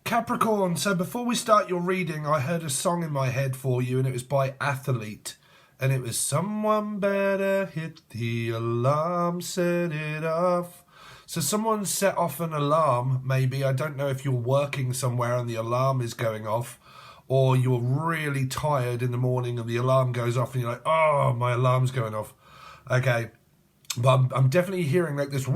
Capricorn, so before we start your reading, I heard a song in my head for you, and it was by Athlete. And it was, someone better hit the alarm, set it off. So someone set off an alarm, maybe. I don't know if you're working somewhere and the alarm is going off, or you're really tired in the morning and the alarm goes off and you're like, oh, my alarm's going off. Okay, but I'm definitely hearing like this.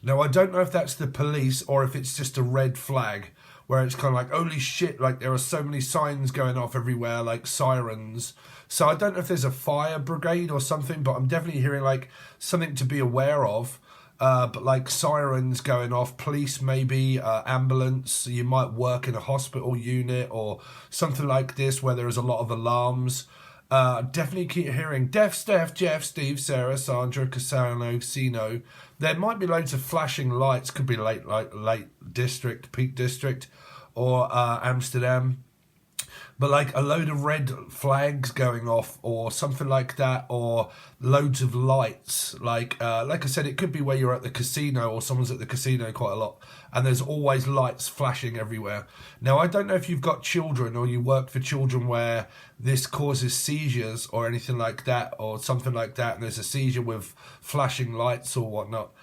Now, I don't know if that's the police or if it's just a red flag where it's kind of like, holy shit, like there are so many signs going off everywhere, like sirens. So I don't know if there's a fire brigade or something, but I'm definitely hearing like something to be aware of. But like sirens going off, police maybe, ambulance, you might work in a hospital unit or something like this where there is a lot of alarms. Definitely keep hearing Def, Steph, Jeff, Steve, Sarah, Sandra, Cassano, Sino. There might be loads of flashing lights, could be late district, Peak District, or Amsterdam. But like a load of red flags going off or something like that, or loads of lights. Like I said, it could be where you're at the casino or someone's at the casino quite a lot. And there's always lights flashing everywhere. Now, I don't know if you've got children or you work for children where this causes seizures or anything like that or something like that. And there's a seizure with flashing lights or whatnot.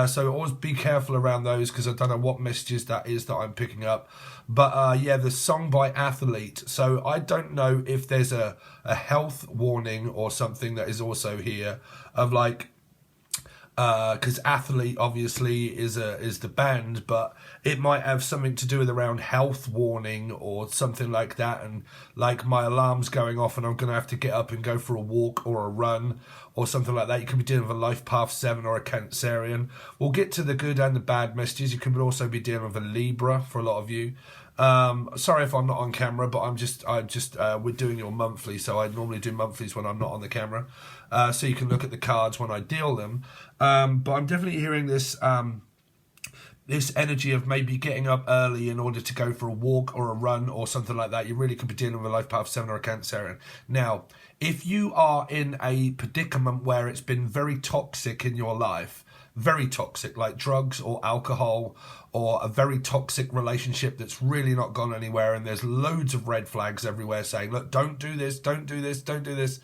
So always be careful around those because I don't know what messages that is that I'm picking up. But yeah, the song by Athlete. So I don't know if there's a health warning or something that is also here of like, because Athlete obviously is the band, but it might have something to do with around health warning or something like that, and like my alarm's going off and I'm going to have to get up and go for a walk or a run or something like that. You could be dealing with a life path 7 or a Cancerian. We'll get to the good and the bad messages. You could also be dealing with a Libra for a lot of you. Sorry if I'm not on camera, but we're doing your monthly, so I normally do monthlies when I'm not on the camera, so you can look at the cards when I deal them. But I'm definitely hearing this this energy of maybe getting up early in order to go for a walk or a run or something like that. You really could be dealing with a life path 7 or a Cancerian. Now, if you are in a predicament where it's been very toxic in your life, very toxic, like drugs or alcohol, or a very toxic relationship that's really not gone anywhere, and there's loads of red flags everywhere saying, look, don't do this, don't do this, don't do this.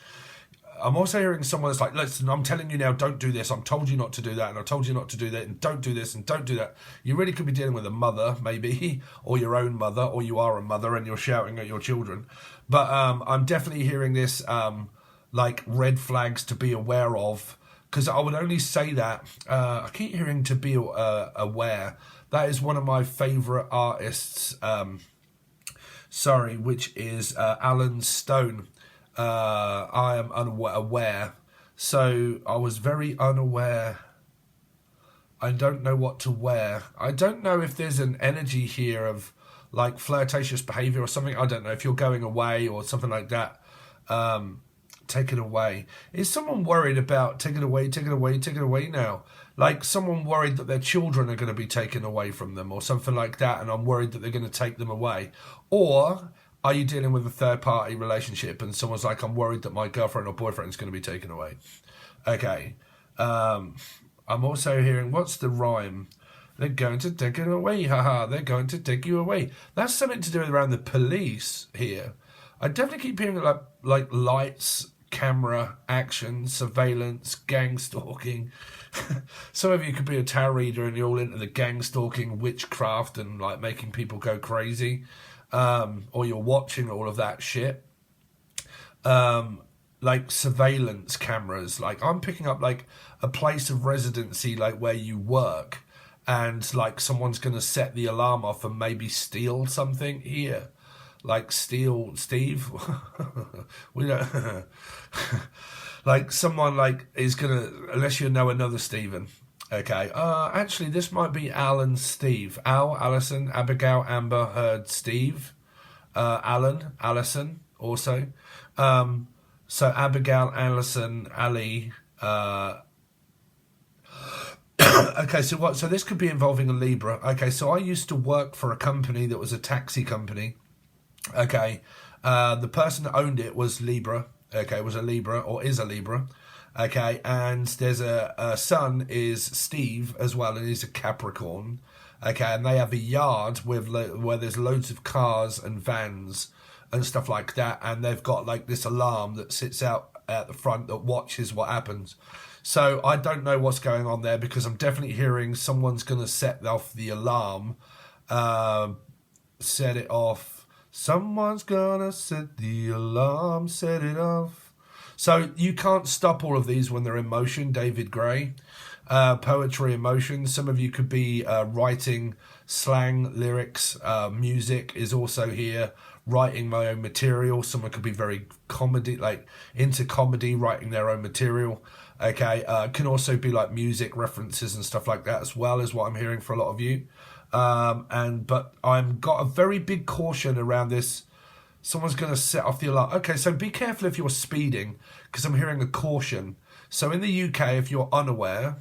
I'm also hearing someone that's like, listen, I'm telling you now, don't do this. I've told you not to do that, and I told you not to do that, and don't do this, and don't do that. You really could be dealing with a mother, maybe, or your own mother, or you are a mother and you're shouting at your children. But I'm definitely hearing this, like, red flags to be aware of, because I would only say that, I keep hearing to be aware. That is one of my favourite artists, which is Alan Stone. I am unaware. So I was very unaware. I don't know what to wear. I don't know if there's an energy here of like flirtatious behaviour or something. I don't know if you're going away or something like that. Taken away. Is someone worried about taken away now? Like someone worried that their children are going to be taken away from them or something like that, and I'm worried that they're going to take them away. Or are you dealing with a third-party relationship and someone's like, I'm worried that my girlfriend or boyfriend is going to be taken away? Okay. I'm also hearing, what's the rhyme? They're going to take it away. Haha, they're going to take you away. That's something to do with around the police here. I definitely keep hearing like lights, camera, action, surveillance, gang stalking. Some of you could be a tarot reader and you're all into the gang stalking, witchcraft, and like making people go crazy. Or you're watching all of that shit. Like surveillance cameras. Like I'm picking up like a place of residency, like where you work, and like someone's going to set the alarm off and maybe steal something here. Like steal Steve. We don't. Like someone like is going to, unless you know another Stephen. Okay, actually, this might be Al and Steve. Al, Alison, Abigail, Amber, Heard, Steve, Alan, Alison, also. So Abigail, Alison, Ali. Okay, so what? So this could be involving a Libra. Okay, so I used to work for a company that was a taxi company. Okay, the person that owned it was Libra. Okay, was a Libra or is a Libra. Okay, and there's a son is Steve as well, and he's a Capricorn. Okay, and they have a yard with where there's loads of cars and vans and stuff like that, and they've got like this alarm that sits out at the front that watches what happens. So I don't know what's going on there, because I'm definitely hearing someone's going to set off the alarm. Set it off. Someone's gonna set the alarm, set it off. So you can't stop all of these when they're in motion, David Gray. Poetry in motion. Some of you could be writing slang, lyrics, music is also here. Writing my own material. Someone could be very comedy, like into comedy, writing their own material. Okay, can also be like music references and stuff like that as well, is what I'm hearing for a lot of you. But I've got a very big caution around this. Someone's going to set off the alarm. Okay, so be careful if you're speeding, because I'm hearing a caution. So in the UK, if you're unaware,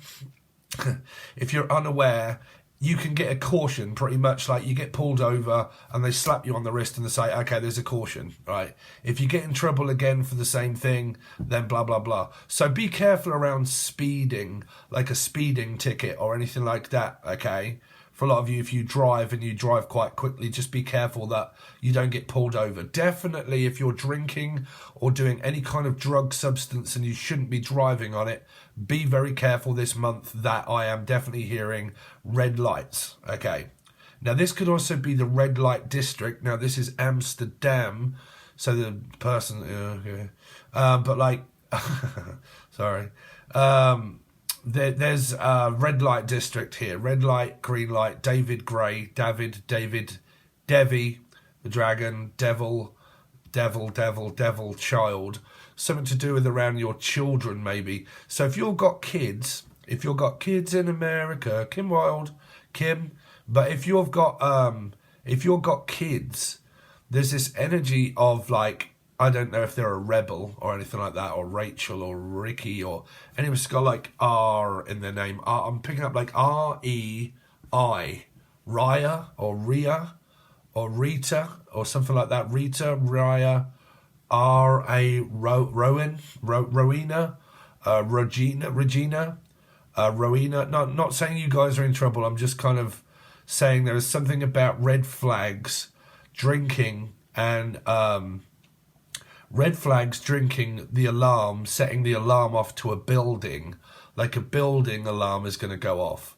you can get a caution pretty much, like you get pulled over and they slap you on the wrist and they say, okay, there's a caution, right? If you get in trouble again for the same thing, then blah, blah, blah. So be careful around speeding, like a speeding ticket or anything like that, okay? For a lot of you, if you drive and you drive quite quickly, just be careful that you don't get pulled over. Definitely, if you're drinking or doing any kind of drug substance and you shouldn't be driving on it, be very careful this month that I am definitely hearing red lights. Okay. Now, this could also be the red light district. Now, this is Amsterdam. So the person, but like, sorry. There's a red light district here. Red light, green light, David Gray, David, Devi, the dragon, devil, child. Something to do with around your children, maybe. So if you've got kids in America, Kim Wilde, Kim. But if you've got kids, there's this energy of like, I don't know if they're a rebel or anything like that, or Rachel or Ricky or anyone's got like R in their name. I'm picking up like R-E-I, Raya or Ria or Rita or something like that. Rita, Raya, R-A, Rowena, Regina, Rowena. Not saying you guys are in trouble. I'm just kind of saying there is something about red flags, drinking, and red flags, drinking, the alarm, setting the alarm off to a building, like a building alarm is going to go off.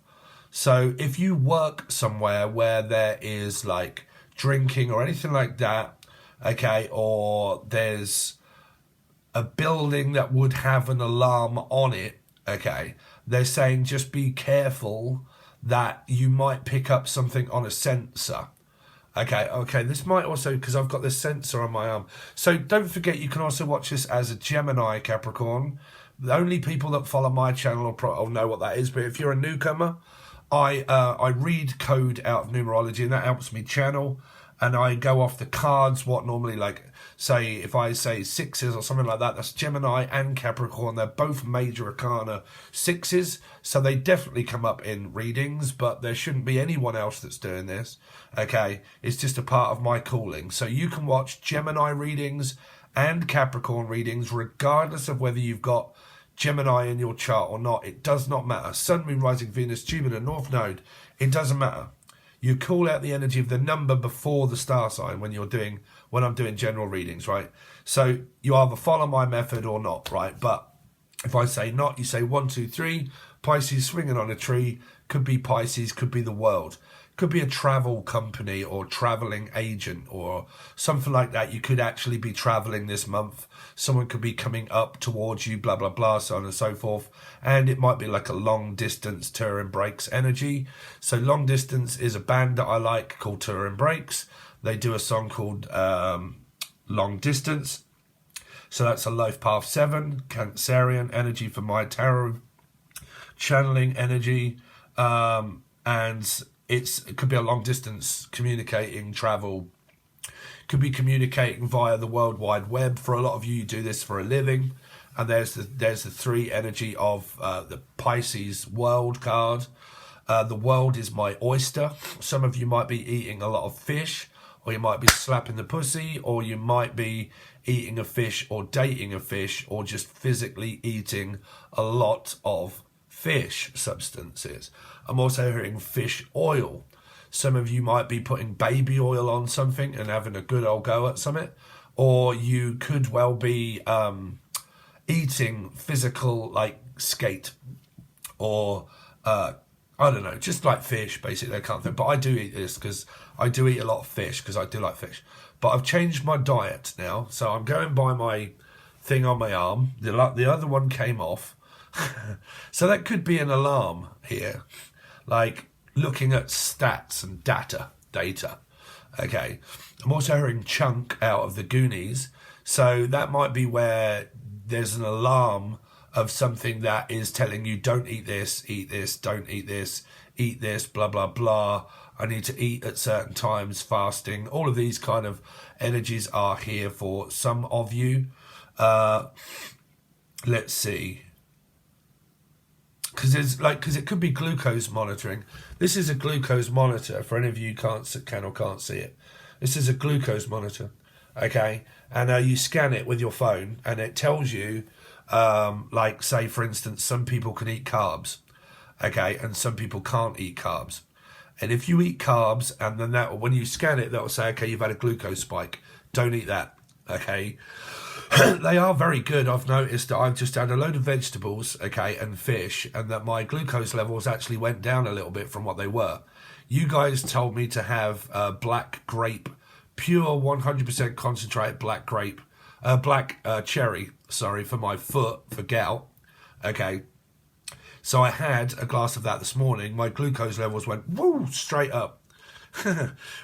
So if you work somewhere where there is like drinking or anything like that, okay, or there's a building that would have an alarm on it, okay, they're saying just be careful that you might pick up something on a sensor. Okay, this might also, because I've got this sensor on my arm. So don't forget, you can also watch this as a Gemini, Capricorn. The only people that follow my channel will know what that is, but if you're a newcomer, I read code out of numerology, and that helps me channel, and I go off the cards, what normally, like, say, if I say sixes or something like that, that's Gemini and Capricorn. They're both major arcana sixes, so they definitely come up in readings, but there shouldn't be anyone else that's doing this, okay? It's just a part of my calling. So you can watch Gemini readings and Capricorn readings, regardless of whether you've got Gemini in your chart or not. It does not matter. Sun, Moon, Rising, Venus, Jupiter, North Node, it doesn't matter. You call out the energy of the number before the star sign when I'm doing general readings, right? So you either follow my method or not, right? But if I say not, you say 1, 2, 3, Pisces swinging on a tree, could be Pisces, could be the world. Could be a travel company or traveling agent or something like that. You could actually be traveling this month. Someone could be coming up towards you, blah, blah, blah, so on and so forth. And it might be like a long distance Tour and Breaks energy. So Long Distance is a band that I like called Tour and Breaks. They do a song called Long Distance. So that's a Life Path 7, Cancerian energy for my tarot, channeling energy, and it could be a long distance communicating, travel, could be communicating via the World Wide Web. For a lot of you, you do this for a living. And there's the 3 energy of the Pisces world card. The world is my oyster. Some of you might be eating a lot of fish, or you might be slapping the pussy, or you might be eating a fish or dating a fish, or just physically eating a lot of fish substances. I'm also hearing fish oil. Some of you might be putting baby oil on something and having a good old go at something. Or you could well be eating physical, like skate, or I don't know, just like fish, basically. I can't think, but I do eat this because I do eat a lot of fish because I do like fish. But I've changed my diet now, so I'm going by my thing on my arm. The other one came off, so that could be an alarm here, like looking at stats and data. Okay, I'm also hearing chunk out of the Goonies, so that might be where there's an alarm of something that is telling you don't eat this, don't eat this, blah, blah, blah. I need to eat at certain times, fasting. All of these kind of energies are here for some of you. Let's see. Because it could be glucose monitoring. This is a glucose monitor for any of you who can or can't see it. This is a glucose monitor, okay? And you scan it with your phone, and it tells you, like, say, for instance, some people can eat carbs, okay, and some people can't eat carbs. And if you eat carbs, and then when you scan it, that will say, okay, you've had a glucose spike. Don't eat that, okay? They are very good. I've noticed that I've just had a load of vegetables, okay, and fish, and that my glucose levels actually went down a little bit from what they were. You guys told me to have black grape, pure 100% concentrated black grape, black cherry, sorry, for my foot, for gout, okay. So I had a glass of that this morning. My glucose levels went, woo, straight up.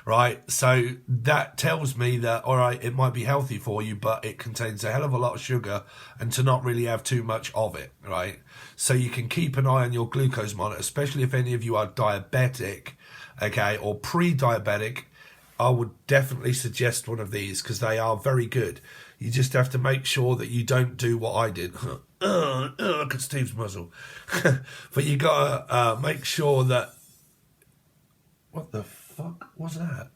Right, so that tells me that, all right, it might be healthy for you, but it contains a hell of a lot of sugar, and to not really have too much of it, right? So you can keep an eye on your glucose monitor, especially if any of you are diabetic, okay, or pre-diabetic. I would definitely suggest one of these because they are very good. You just have to make sure that you don't do what I did. Look at Steve's muzzle. But you gotta make sure that. What the fuck was that?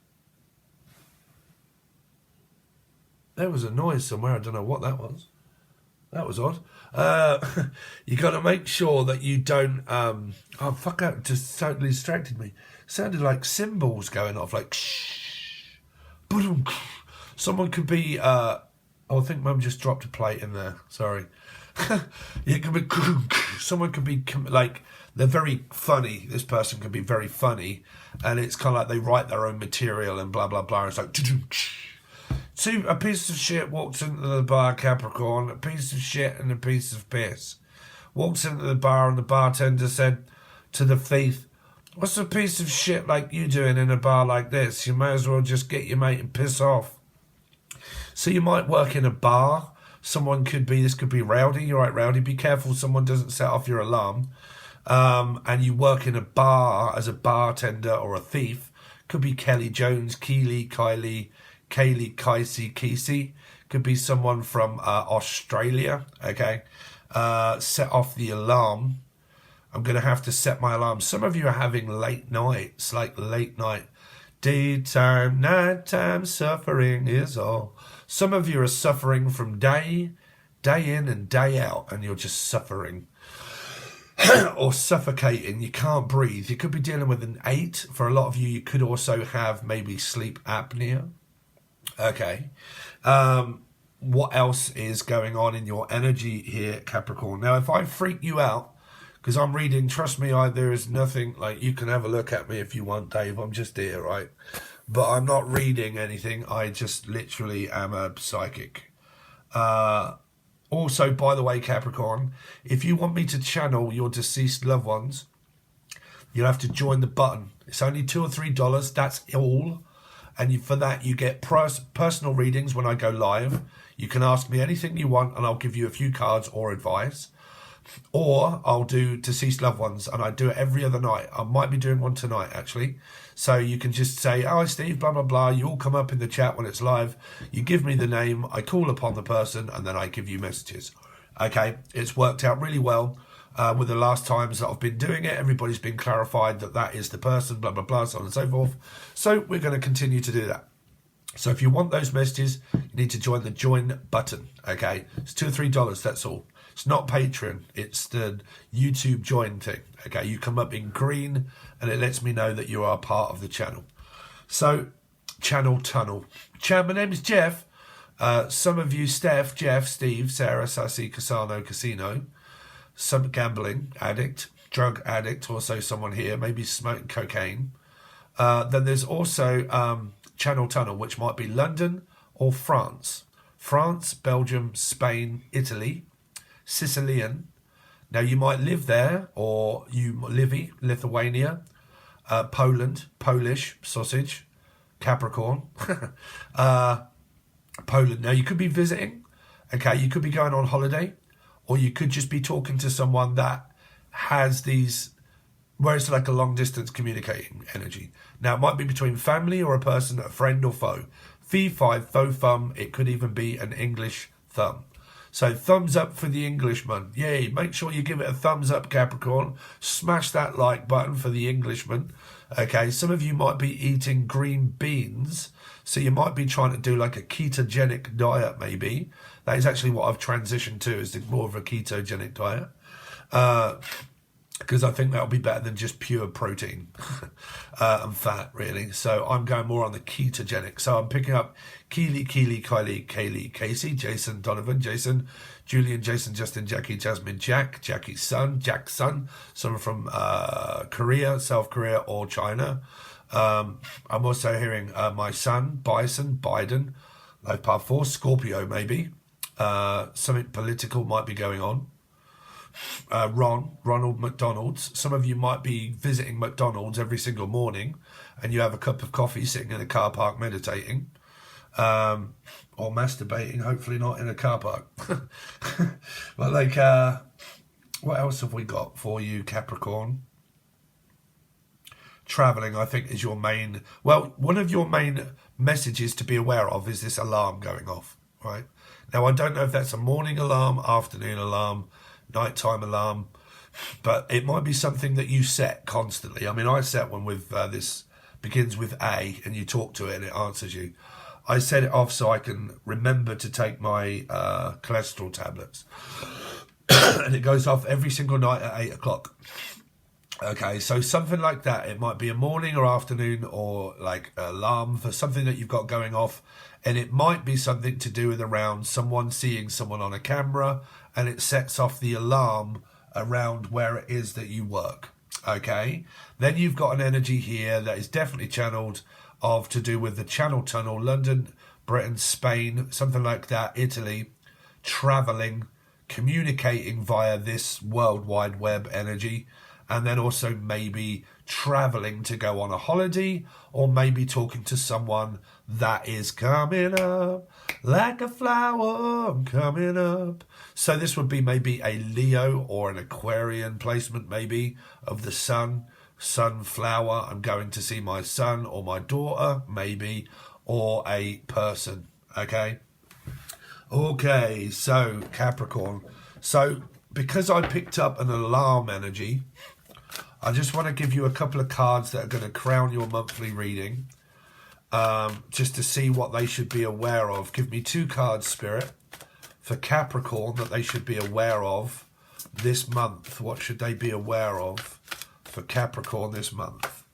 There was a noise somewhere. I don't know what that was. That was odd. You got to make sure that you don't. Oh fuck! That just totally distracted me. Sounded like cymbals going off, like shh. Someone could be. I think Mum just dropped a plate in there. Sorry. It could be. Someone could be like. They're very funny. This person can be very funny, and it's kind of like they write their own material and blah blah blah. It's like, see, a piece of shit walks into the bar, Capricorn. A piece of shit and a piece of piss walks into the bar, and the bartender said to the thief, "What's a piece of shit like you doing in a bar like this? You may as well just get your mate and piss off." So you might work in a bar. Someone could be. This could be Rowdy. You're right, Rowdy. Be careful. Someone doesn't set off your alarm. And you work in a bar as a bartender or a thief. Could be Kelly Jones, Keely, Kylie, Kaylee, Casey. Could be someone from Australia. Okay, set off the alarm. I'm going to have to set my alarm. Some of you are having late nights, like late night. Daytime, nighttime, suffering is all. Some of you are suffering from day in and day out, and you're just suffering. Or suffocating, you can't breathe. You could be dealing with an 8. For a lot of you, you could also have maybe sleep apnea. Okay. What else is going on in your energy here, Capricorn? Now, if I freak you out, because I'm reading, trust me, there is nothing, like, you can have a look at me if you want, Dave. I'm just here, right? But I'm not reading anything. I just literally am a psychic. Also, by the way, Capricorn, if you want me to channel your deceased loved ones, you'll have to join the button. It's only $2 or $3. That's all. And for that, you get personal readings when I go live. You can ask me anything you want, and I'll give you a few cards or advice. Or I'll do deceased loved ones, and I do it every other night. I might be doing one tonight, actually. So you can just say, "Oh, Steve, blah, blah, blah." You all come up in the chat when it's live. You give me the name. I call upon the person, and then I give you messages. Okay? It's worked out really well. With the last times that I've been doing it, everybody's been clarified that that is the person, blah, blah, blah, so on and so forth. So we're going to continue to do that. So if you want those messages, you need to join the join button. Okay? It's $2 or $3. That's all. It's not Patreon. It's the YouTube join thing. Okay, you come up in green and it lets me know that you are part of the channel. So, channel tunnel. My name is Jeff. Some of you, Steph, Jeff, Steve, Sarah, Sassy, Casano, Casino. Some gambling addict, drug addict, also someone here, maybe smoking cocaine. Then there's also channel tunnel, which might be London or France. France, Belgium, Spain, Italy, Sicilian. Now you might live there, or Lithuania, Poland, Polish, sausage, Capricorn, Poland. Now you could be visiting, okay, you could be going on holiday, or you could just be talking to someone that has these, where it's like a long distance communicating energy. Now it might be between family or a person, a friend or foe. V5, faux thumb, it could even be an English thumb. So thumbs up for the Englishman. Yay, make sure you give it a thumbs up, Capricorn. Smash that like button for the Englishman. Okay, some of you might be eating green beans. So you might be trying to do like a ketogenic diet maybe. That is actually what I've transitioned to, is more of a ketogenic diet. Because I think that'll be better than just pure protein and fat, really. So I'm going more on the ketogenic. So I'm picking up Keely, Kylie, Kaylee, Casey, Jason, Donovan, Jason, Julian, Jason, Justin, Jackie, Jasmine, Jack, Jackie's son, Jack's son, someone from Korea, South Korea or China. I'm also hearing my son, Bison, Biden, Life Path 4, Scorpio maybe. Something political might be going on. Ronald McDonald's. Some of you might be visiting McDonald's every single morning and you have a cup of coffee sitting in a car park meditating or masturbating, hopefully not in a car park. But like, what else have we got for you, Capricorn? Traveling, I think, is your main, well, one of your main messages to be aware of is this alarm going off, right? Now, I don't know if that's a morning alarm, afternoon alarm, nighttime alarm, but it might be something that you set constantly. I mean, I set one with this begins with A and you talk to it and it answers you. I set it off so I can remember to take my cholesterol tablets. And it goes off every single night at 8 o'clock. Okay, so something like that. It might be a morning or afternoon or like an alarm for something that you've got going off. And it might be something to do with around someone seeing someone on a camera, and it sets off the alarm around where it is that you work. Okay, then you've got an energy here that is definitely channeled of to do with the channel tunnel, London, Britain, Spain, something like that, Italy, traveling, communicating via this World Wide Web energy. And then also maybe traveling to go on a holiday, or maybe talking to someone that is coming up like a flower, I'm coming up. So this would be maybe a Leo or an Aquarian placement maybe of the sun, sunflower, I'm going to see my son or my daughter maybe, or a person, okay? Okay, so Capricorn. So because I picked up an alarm energy, I just want to give you a couple of cards that are going to crown your monthly reading, just to see what they should be aware of. Give me 2 cards, Spirit, for Capricorn that they should be aware of this month. What should they be aware of for Capricorn this month?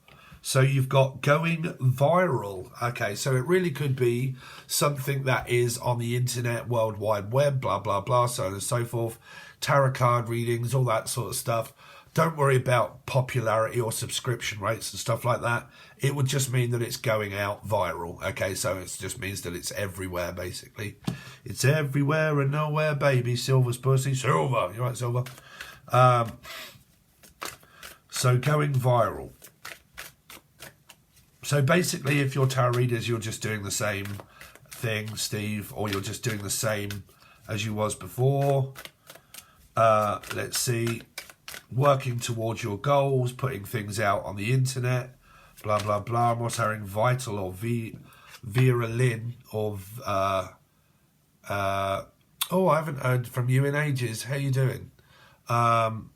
So you've got going viral. Okay, so it really could be something that is on the internet, World Wide Web, blah, blah, blah, so on and so forth. Tarot card readings, all that sort of stuff. Don't worry about popularity or subscription rates and stuff like that. It would just mean that it's going out viral. Okay, so it just means that it's everywhere, basically. It's everywhere and nowhere, baby. Silver's pussy. Silver. You right, Silver? So going viral. So basically, if you're tarot readers, you're just doing the same thing, Steve, or you're just doing the same as you was before. Let's see. Working towards your goals, putting things out on the internet, blah, blah, blah. I'm also hearing Vital or Vera Lynn or... oh, I haven't heard from you in ages. How you doing? God,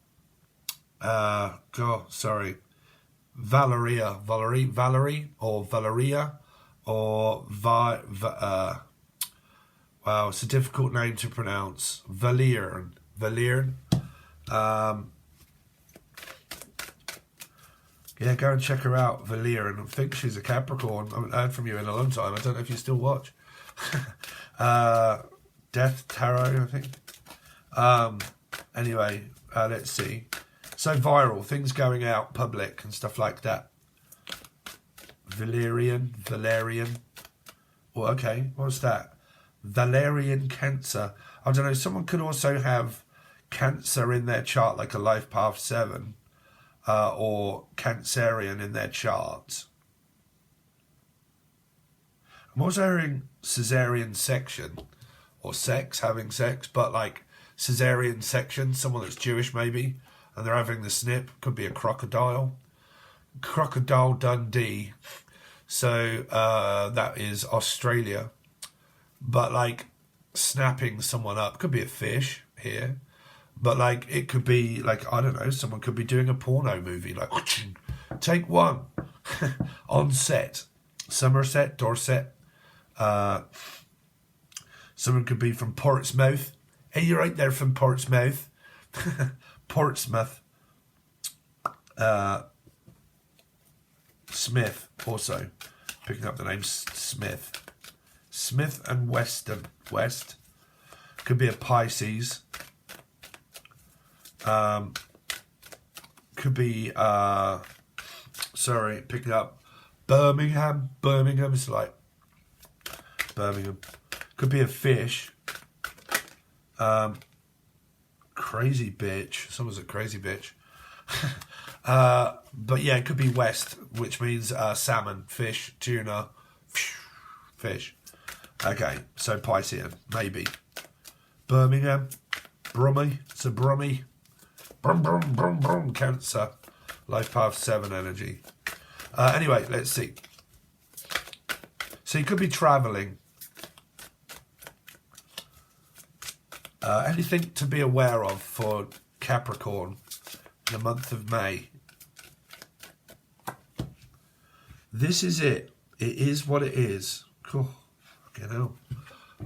sorry. Valerie or Valeria or wow, it's a difficult name to pronounce. Valerian. Valerian. Yeah, go and check her out, Valerian. I think she's a Capricorn. I haven't heard from you in a long time. I don't know if you still watch. Death Tarot, I think. Anyway, let's see. So viral, things going out public and stuff like that. Valerian. Well, okay, what's that? Valerian Cancer. I don't know, someone could also have Cancer in their chart, like a life path 7. Or Cancerian in their charts. I'm also hearing Caesarean section, or sex, having sex, but like Caesarean section, someone that's Jewish maybe, and they're having the snip. Could be a crocodile. Crocodile Dundee. So that is Australia. But like snapping someone up, could be a fish here. But like it could be like, I don't know, someone could be doing a porno movie, like take one on set. Somerset, Dorset. Someone could be from Portsmouth. Hey, you're right there from Portsmouth. Portsmouth. Smith also. Picking up the name Smith. Smith and Weston. West. Could be a Pisces. Could be sorry, picking up Birmingham. Birmingham is like Birmingham. Could be a fish. Crazy bitch. Someone's a crazy bitch. But yeah, it could be west, which means salmon, fish, tuna, fish. Okay, so Piscean, maybe. Birmingham, Brummy, it's a Brummy. Brum, brum, brum, brum, Cancer. Life path 7 energy. Anyway, let's see. So you could be travelling. Anything to be aware of for Capricorn in the month of May? This is it. It is what it is. Cool. Fucking hell.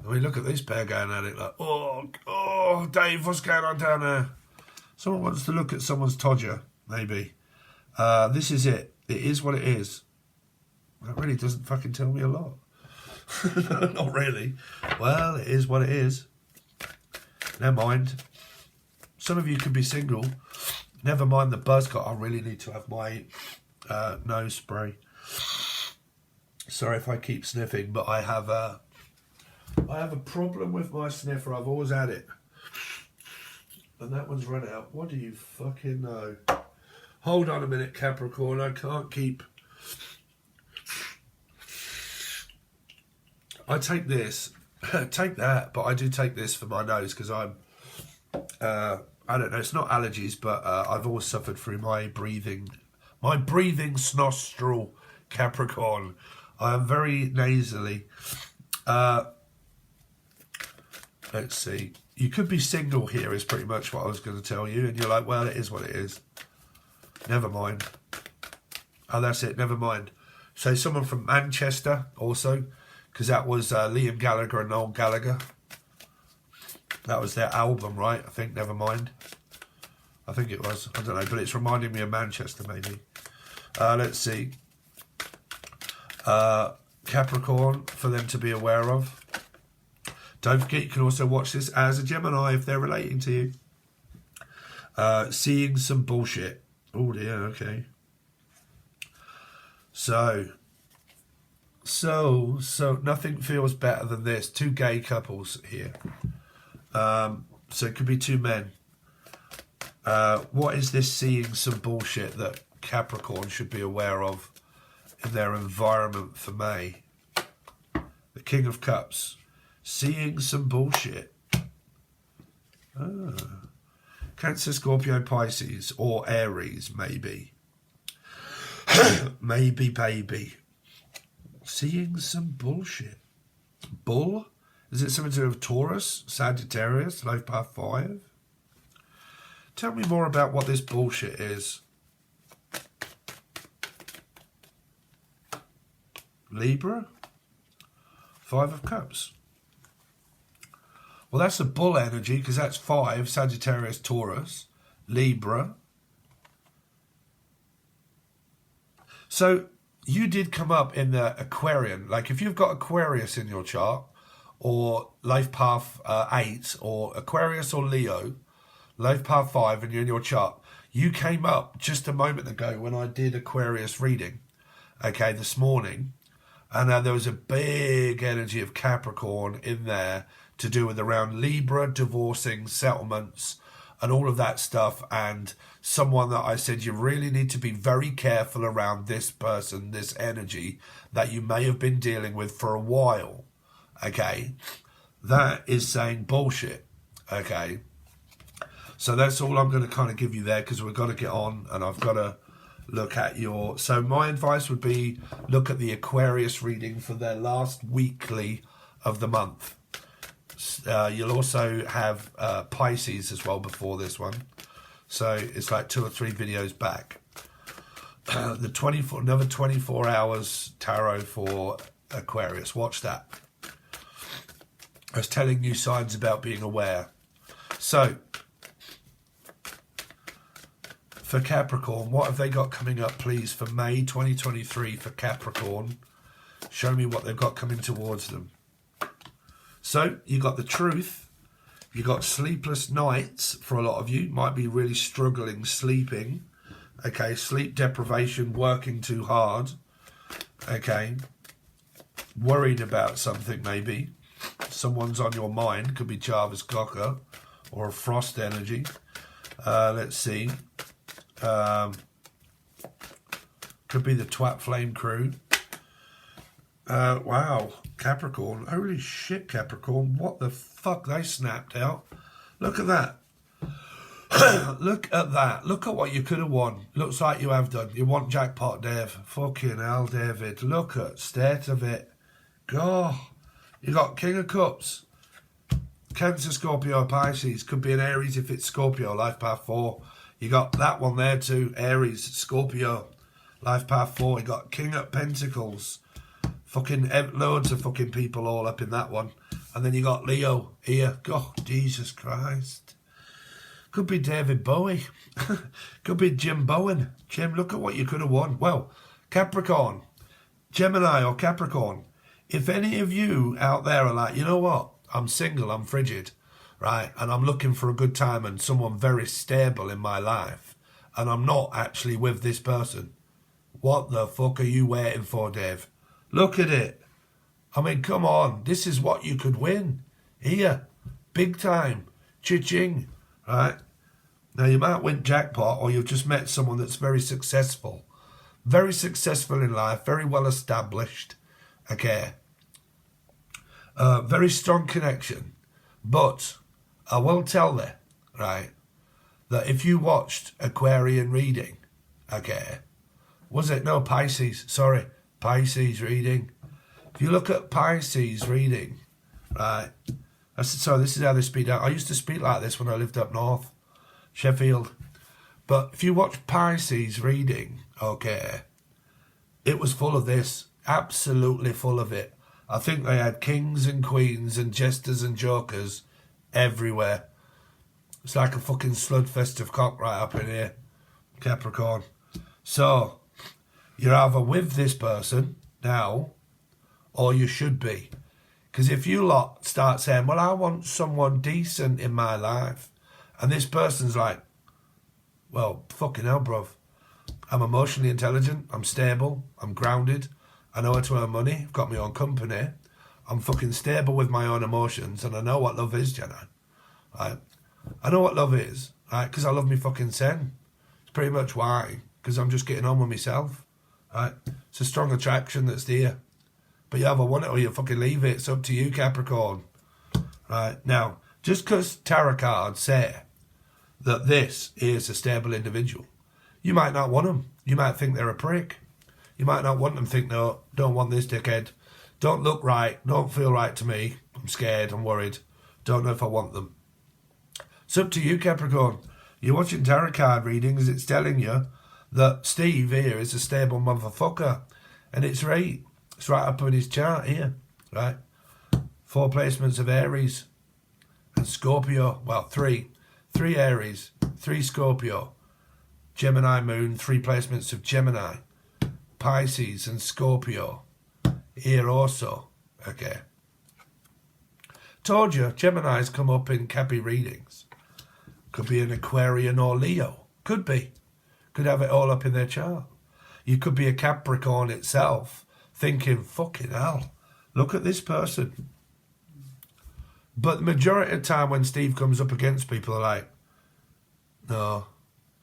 I mean, look at this pair going at it like, oh, Dave, what's going on down there? Someone wants to look at someone's todger, maybe. This is it. It is what it is. That really doesn't fucking tell me a lot. Not really. Well, it is what it is. Never mind. Some of you could be single. Never mind the buzz cut. I really need to have my nose spray. Sorry if I keep sniffing, but I have a problem with my sniffer. I've always had it. And that one's run out. What do you fucking know? Hold on a minute, Capricorn. I can't keep... I take this. Take that. But I do take this for my nose because I'm... I don't know. It's not allergies, but I've always suffered through my breathing. My breathing nostril, Capricorn. I am very nasally. Let's see. You could be single here is pretty much what I was going to tell you. And you're like, well, it is what it is. Never mind. Oh, that's it. Never mind. So someone from Manchester also. Because that was Liam Gallagher and Noel Gallagher. That was their album, right? I think. Never mind. I think it was. I don't know. But it's reminding me of Manchester, maybe. Let's see. Capricorn, for them to be aware of. Don't forget, you can also watch this as a Gemini if they're relating to you. Seeing some bullshit. Oh dear, okay. So nothing feels better than this. 2 gay couples here. So it could be 2 men. What is this seeing some bullshit that Capricorn should be aware of in their environment for May? The King of Cups. Seeing some bullshit. Cancer, Scorpio, Pisces, or Aries, maybe. Maybe, baby. Seeing some bullshit. Bull? Is it something to do with Taurus, Sagittarius, life path 5? Tell me more about what this bullshit is. Libra? 5 of Cups. Well, that's a bull energy because that's 5, Sagittarius, Taurus, Libra. So you did come up in the Aquarian. Like if you've got Aquarius in your chart, or life path 8, or Aquarius or Leo, life path 5, and you're in your chart, you came up just a moment ago when I did Aquarius reading, okay, this morning, and there was a big energy of Capricorn in there to do with around Libra, divorcing, settlements, and all of that stuff, and someone that I said you really need to be very careful around this person, this energy that you may have been dealing with for a while, okay? That is saying bullshit, okay? So that's all I'm going to kind of give you there because we've got to get on and I've got to look at your... So my advice would be look at the Aquarius reading for their last weekly of the month. You'll also have Pisces as well before this one. So it's like 2 or 3 videos back. Another 24 hours tarot for Aquarius. Watch that. I was telling you signs about being aware. So, for Capricorn, what have they got coming up, please, for May 2023 for Capricorn? Show me what they've got coming towards them. So, you got the truth. You got sleepless nights for a lot of you. Might be really struggling sleeping. Okay, sleep deprivation, working too hard. Okay, worried about something maybe. Someone's on your mind. Could be Jarvis Cocker or a frost energy. Let's see. Could be the Twat Flame crew. Wow, Capricorn. Holy shit, Capricorn. What the fuck? They snapped out. Look at that. Look at that. Look at what you could have won. Looks like you have done. You want Jackpot, Dave. Fucking hell, David. Look at state of it. God. You got King of Cups. Cancer, Scorpio, Pisces. Could be an Aries if it's Scorpio, life path 4. You got that one there too. Aries, Scorpio, life path 4. You got King of Pentacles. Fucking loads of fucking people all up in that one. And then you got Leo here. God, Jesus Christ. Could be David Bowie. Could be Jim Bowen. Jim, look at what you could have won. Well, Capricorn, Gemini or Capricorn. If any of you out there are like, you know what? I'm single, I'm frigid, right? And I'm looking for a good time and someone very stable in my life. And I'm not actually with this person. What the fuck are you waiting for, Dave? Look at it. I mean, come on. This is what you could win. Here. Big time. Cha-ching. Right? Now, you might win Jackpot or you've just met someone that's very successful. Very successful in life. Very well established. Okay. Very strong connection. But I will tell them, right, that if you watched Aquarian reading, okay, was it? No, Pisces. Sorry. Pisces reading. If you look at Pisces reading, right, so this is how they speak out. I used to speak like this when I lived up north, Sheffield. But if you watch Pisces reading, okay, it was full of this. Absolutely full of it. I think they had kings and queens and jesters and jokers everywhere. It's like a fucking sludfest of cock right up in here, Capricorn. So, you're either with this person now, or you should be. Because if you lot start saying, well, I want someone decent in my life, and this person's like, well, fucking hell, bruv. I'm emotionally intelligent, I'm stable, I'm grounded, I know how to earn money, I've got my own company, I'm fucking stable with my own emotions, and I know what love is, Jenna. Right? I know what love is, right? Because I love me fucking sen. It's pretty much why. Because I'm just getting on with myself. Right? It's a strong attraction that's there. But you either want it or you fucking leave it. It's up to you, Capricorn. Right? Now, just because tarot cards say that this is a stable individual, you might not want them. You might think they're a prick. You might not want them, think, no, don't want this dickhead. Don't look right, don't feel right to me. I'm scared, I'm worried. Don't know if I want them. It's up to you, Capricorn. You're watching tarot card readings, it's telling you that Steve here is a stable motherfucker. And it's right. It's right up in his chart here, right? 4 placements of Aries. and Scorpio. Well, 3 Aries, 3 Scorpio, Gemini moon, 3 placements of Gemini, Pisces and Scorpio here also. Okay, told you Gemini's come up in Cappy readings. Could be an Aquarian or Leo, could be, could have it all up in their chart. You could be a Capricorn itself, thinking, fucking hell, look at this person. But the majority of the time when Steve comes up against people are like, no,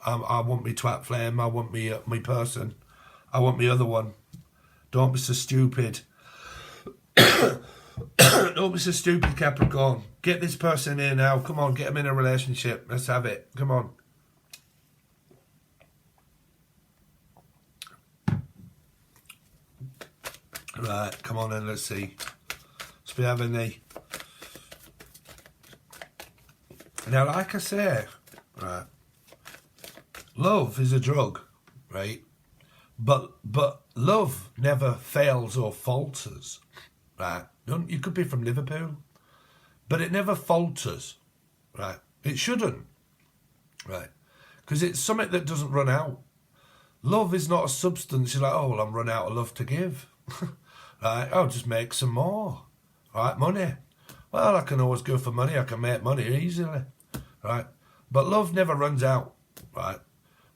I want me twat flame, I want me person, I want me other one. Don't be so stupid. Don't be so stupid, Capricorn. Get this person here now. Come on, get them in a relationship. Let's have it. Come on. Right, come on then, let's see. Let's be having the... Now, like I say, right, love is a drug, right? But love never fails or falters, right? You could be from Liverpool, but it never falters, right? It shouldn't, right? Because it's something that doesn't run out. Love is not a substance. You're like, oh, well, I'm run out of love to give. Right? I'll just make some more, right? Money. Well, I can always go for money. I can make money easily, right? But love never runs out, right?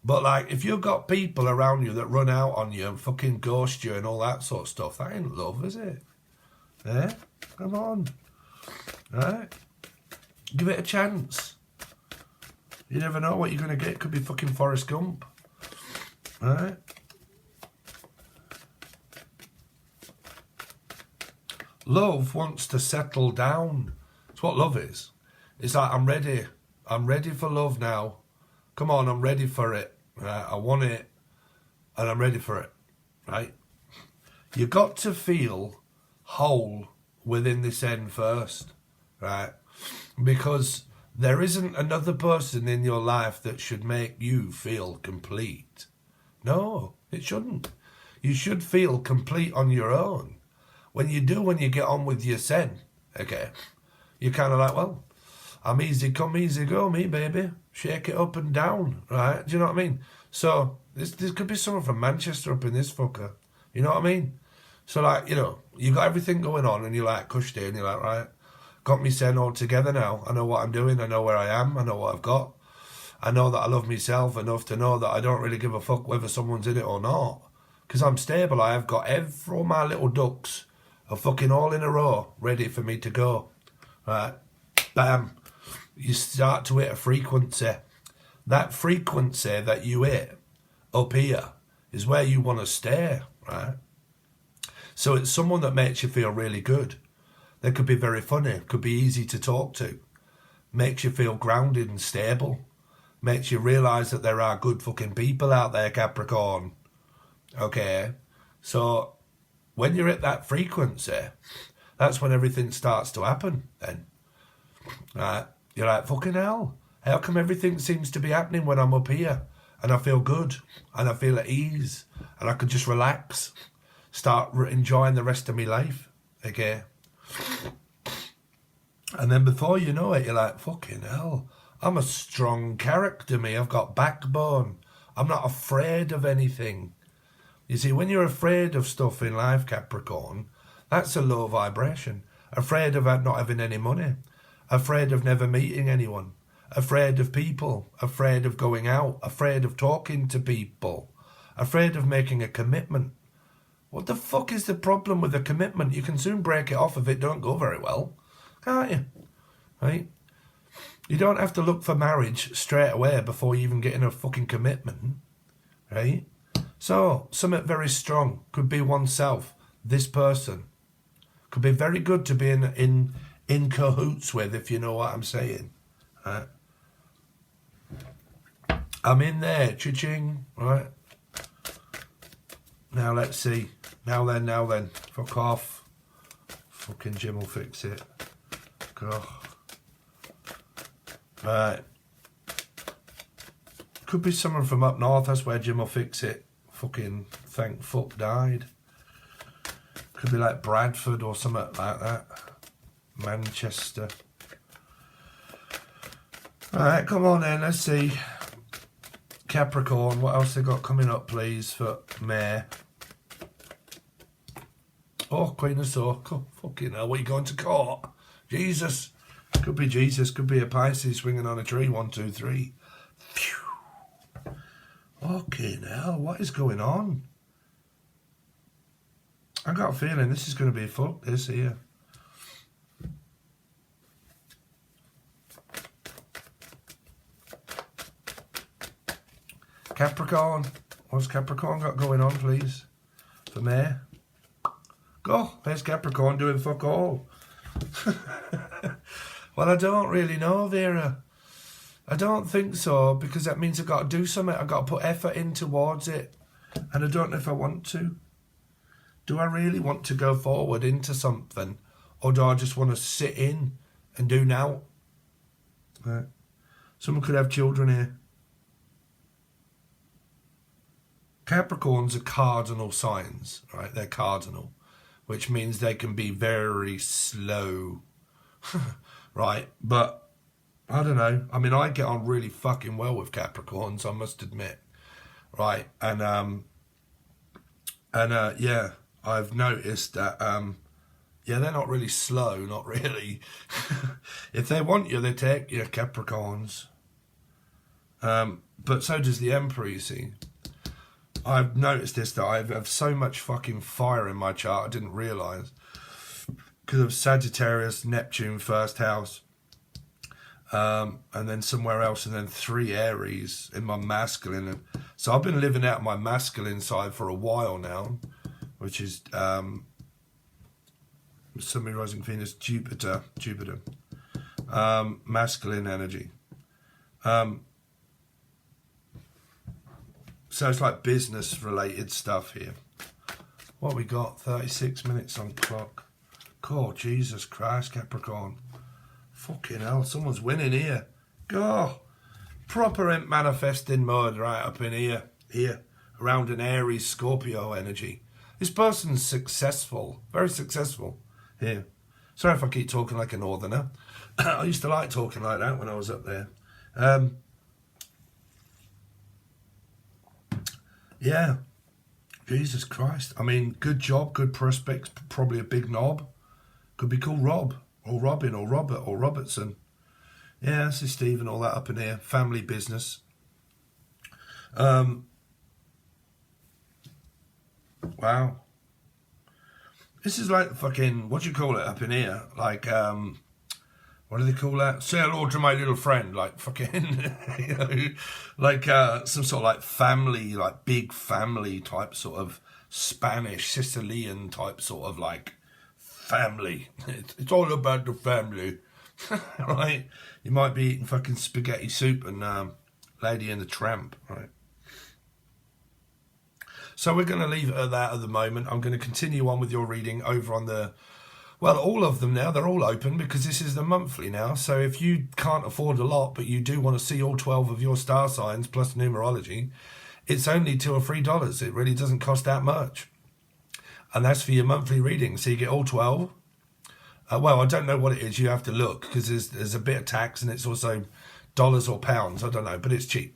But, like, if you've got people around you that run out on you and fucking ghost you and all that sort of stuff, that ain't love, is it? Yeah? Come on. Right? Give it a chance. You never know what you're going to get. It could be fucking Forrest Gump. Right? Love wants to settle down. That's what love is. It's like, I'm ready. I'm ready for love now. Come on, I'm ready for it. Right? I want it. And I'm ready for it. Right? You've got to feel whole within this end first. Right? Because there isn't another person in your life that should make you feel complete. No, it shouldn't. You should feel complete on your own. When you get on with your sen, okay, you're kind of like, well, I'm easy come, easy go, me, baby. Shake it up and down, right? Do you know what I mean? So, this could be someone from Manchester up in this fucker. You know what I mean? So, like, you know, you got everything going on and you're like, cushed in, you're like, right, got me sen all together now. I know what I'm doing, I know where I am, I know what I've got. I know that I love myself enough to know that I don't really give a fuck whether someone's in it or not. Because I'm stable, I have got all my little ducks are fucking all in a row, ready for me to go. Right? Bam. You start to hit a frequency. That frequency that you hit up here is where you want to stay, right? So it's someone that makes you feel really good. They could be very funny, could be easy to talk to, makes you feel grounded and stable, makes you realise that there are good fucking people out there, Capricorn. Okay? So when you're at that frequency, that's when everything starts to happen then. Right? You're like, fucking hell, how come everything seems to be happening when I'm up here? And I feel good, and I feel at ease, and I could just relax, start enjoying the rest of my life, okay? And then before you know it, you're like, fucking hell, I'm a strong character, me. I've got backbone. I'm not afraid of anything. You see, when you're afraid of stuff in life, Capricorn, that's a low vibration. Afraid of not having any money. Afraid of never meeting anyone. Afraid of people. Afraid of going out. Afraid of talking to people. Afraid of making a commitment. What the fuck is the problem with a commitment? You can soon break it off if it don't go very well. Can't you? Right? You don't have to look for marriage straight away before you even get in a fucking commitment. Right? So, something very strong could be oneself. This person could be very good to be in cahoots with, if you know what I'm saying. Right? I'm in there, cha-ching, right? Now let's see. Now then. Fuck off. Fucking Jim will fix it. God. Right. Could be someone from up north, that's where Jim will fix it. Fucking thank fuck died. Could be like Bradford or something like that. Manchester. Alright, come on then, let's see. Capricorn, what else they got coming up, please, for May? Oh, Queen of Swords. Oh, fucking hell, what are you going to court? Jesus. Could be Jesus, could be a Pisces swinging on a tree. 1, 2, 3. Phew. Fucking hell, what is going on? I got a feeling this is going to be a fuck this here. Capricorn. What's Capricorn got going on, please? For May? Go. There's Capricorn doing fuck all. Well, I don't really know, Vera. I don't think so, because that means I've got to do something. I've got to put effort in towards it. And I don't know if I want to. Do I really want to go forward into something? Or do I just want to sit in and do now? Right. Someone could have children here. Capricorns are cardinal signs, right? They're cardinal, which means they can be very slow, right? But I don't know. I mean, I get on really fucking well with Capricorns, I must admit, right? And yeah, I've noticed that, yeah, they're not really slow, not really. If they want you, they take you, Capricorns. But so does the Emperor, you see. I've noticed this, that I have so much fucking fire in my chart I didn't realise. Because of Sagittarius, Neptune, first house. And then somewhere else, and then 3 Aries in my masculine. So I've been living out my masculine side for a while now, which is Sun, Moon, Rising, Venus, Jupiter. Masculine energy. So it's like business related stuff here. What we got? 36 minutes on clock. God, Jesus Christ, Capricorn. Fucking hell, someone's winning here. Go. Proper manifesting mode right up in here. Here. Around an Aries Scorpio energy. This person's successful. Very successful. Here. Sorry if I keep talking like a northerner. I used to like talking like that when I was up there. Yeah, Jesus Christ. I mean, good job, good prospects, probably a big knob. Could be called Rob, or Robin, or Robert, or Robertson. Yeah, this is Steve and all that up in here. Family business. Wow. This is like fucking, what do you call it up in here? Like, what do they call that? Say hello to my little friend, like fucking, you know, like some sort of like family, like big family type sort of Spanish, Sicilian type sort of like family. It's all about the family, right? You might be eating fucking spaghetti soup and Lady and the Tramp, right? So we're going to leave it at that at the moment. I'm going to continue on with your reading over on the... Well, all of them now, they're all open because this is the monthly now. So if you can't afford a lot, but you do want to see all 12 of your star signs plus numerology, it's only $2 or $3. It really doesn't cost that much. And that's for your monthly reading. So you get all 12. Well, I don't know what it is. You have to look because there's a bit of tax and it's also dollars or pounds. I don't know, but it's cheap.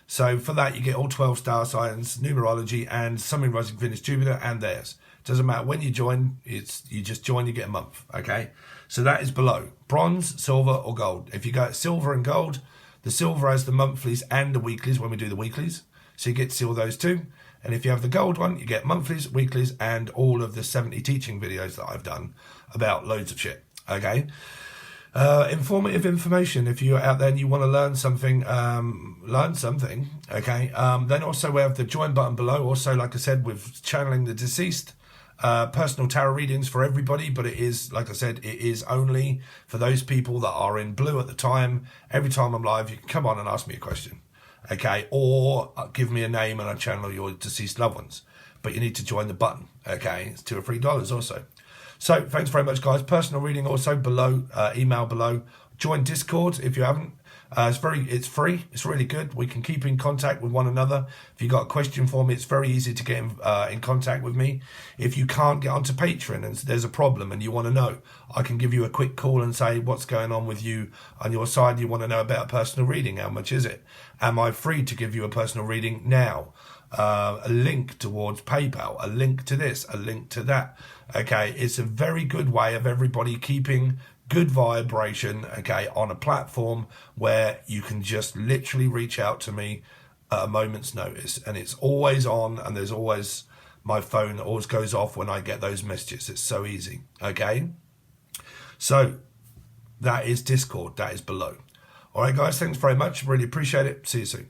So for that, you get all 12 star signs, numerology, and Sun, Moon, Rising, Venus, Jupiter, and theirs. Doesn't matter when you join, you just join, you get a month, okay? So that is below. Bronze, silver, or gold. If you go silver and gold, the silver has the monthlies and the weeklies when we do the weeklies. So you get to see all those too. And if you have the gold one, you get monthlies, weeklies, and all of the 70 teaching videos that I've done about loads of shit, okay? Informative information. If you're out there and you want to learn something, okay? Then also we have the join button below. Also, like I said, with channeling the deceased, personal tarot readings for everybody, but it is, like I said, it is only for those people that are in blue at the time. Every time I'm live, you can come on and ask me a question, okay? Or give me a name and I channel your deceased loved ones. But you need to join the button, okay? It's $2 or $3 also. So thanks very much, guys. Personal reading also below, email below. Join Discord if you haven't. It's free. It's really good. We can keep in contact with one another. If you got a question for me, it's very easy to get in contact with me. If you can't get onto Patreon and there's a problem and you want to know, I can give you a quick call and say what's going on with you on your side. You want to know about a personal reading. How much is it? Am I free to give you a personal reading now? A link towards PayPal, a link to this, a link to that. Okay, it's a very good way of everybody keeping good vibration, okay, on a platform where you can just literally reach out to me at a moment's notice, and it's always on, and there's always, my phone always goes off when I get those messages. It's so easy, okay? So that is Discord, that is below. All right, guys, thanks very much. Really appreciate it. See you soon.